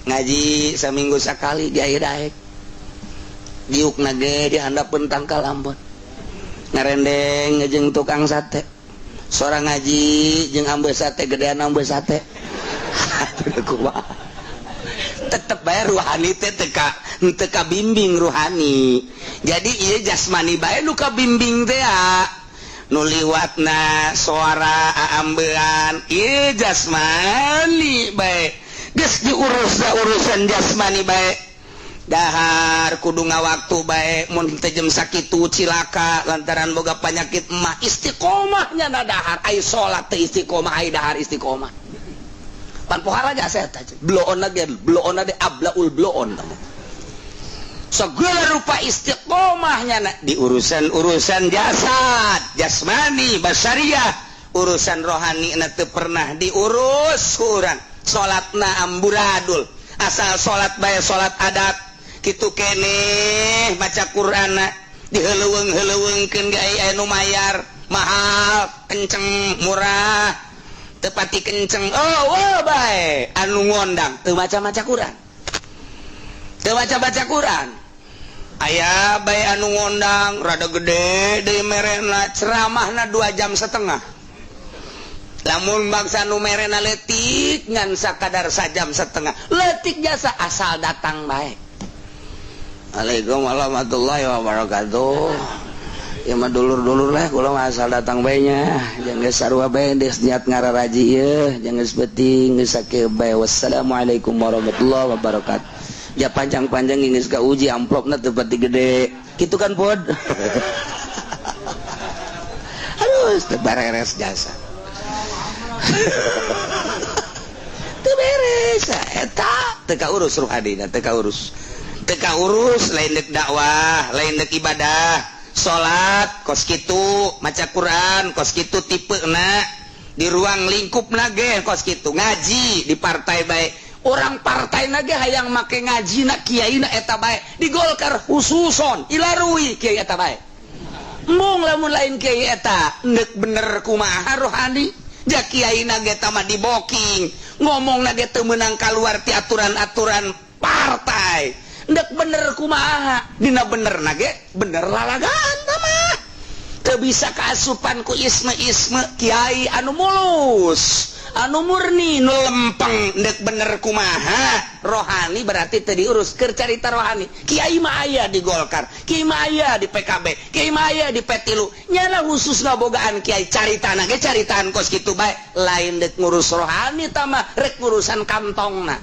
ngaji seminggu sekali di air daek diuk nage di handapeun tangkal Ambon ngarendeng jeung tukang sate seorang ngaji jeung ambeus sate gedean ambeus sate tetep bae ruhani teh teka bimbing ruhani jadi ieu jasmani bae nu kabimbing teh nu liwatna suara aambean ieu jasmani bae geus diurus urusan jasmani bae dahar kudu ngawaktu bae mun teu jem sakitu cilaka lantaran boga panyakit mah istiqomahnya na dahar aya salat teh istiqomah aya dahar istiqomah pan pohara jasa eta bloon de ablaul bloon segala rupa istiqomahnya na di urusan jasad jasmani basariah urusan rohani na teu pernah diurus urang salatna amburadul asal salat bae salat adat kitu keneh maca Qur'an diheuleuweung-heuleuweungkeun ge aya nu mayar mahal kenceng murah tepati kenceng bae anu ngondang teu maca-maca Quran teu baca-baca Quran aya bae anu ngondang rada gede deui merena ceramahna 2,5 jam lamun bangsa nu merena leutik ngan sakadar 1,5 jam leutik jasa asal datang bae. Assalamualaikum warahmatullahi wabarakatuh. Ya mah dulur-dulur lah kula asal datang bae nya jeung geus sarua bae geus niat ngararaji ieu jeung geus beuting geus sakieu bae. Wassalamualaikum warahmatullahi wabarakatuh. Ya panjang-panjang geus kauji amplopna teu pati gede. Kitu kan pod. Aduh, teu beres jasa. Teu beres eta teu kaurus ruhadina teu kaurus lain dek dakwah lain dek ibadah salat kos kitu maca Quran kos kitu tipena di ruang lingkup nage kos kitu ngaji di partai bae orang partai nage hayang make ngaji na kiaina eta bae di Golkar khususon ilarui kiai eta bae mung lamun lain kiai eta neuk bener kumaha rohani ja kiai nage tama di booking ngomong nage teu meunang kaluar ti aturan-aturan partai ndak bener kumaha dina bener nage bener lalagan mah teu bisa kaasupan ku isme kiai anu mulus anu murni nu lempeng ndak bener kumaha rohani berarti teu diurus keur carita rohani kiai mah aya di Golkar kiai mah aya di PKB kiai mah aya di P3 nyana khusus ngabogaan kiai caritana ge caritaan kos kitu bae lain dek ngurus rohani tah mah rek ngurusan kantongna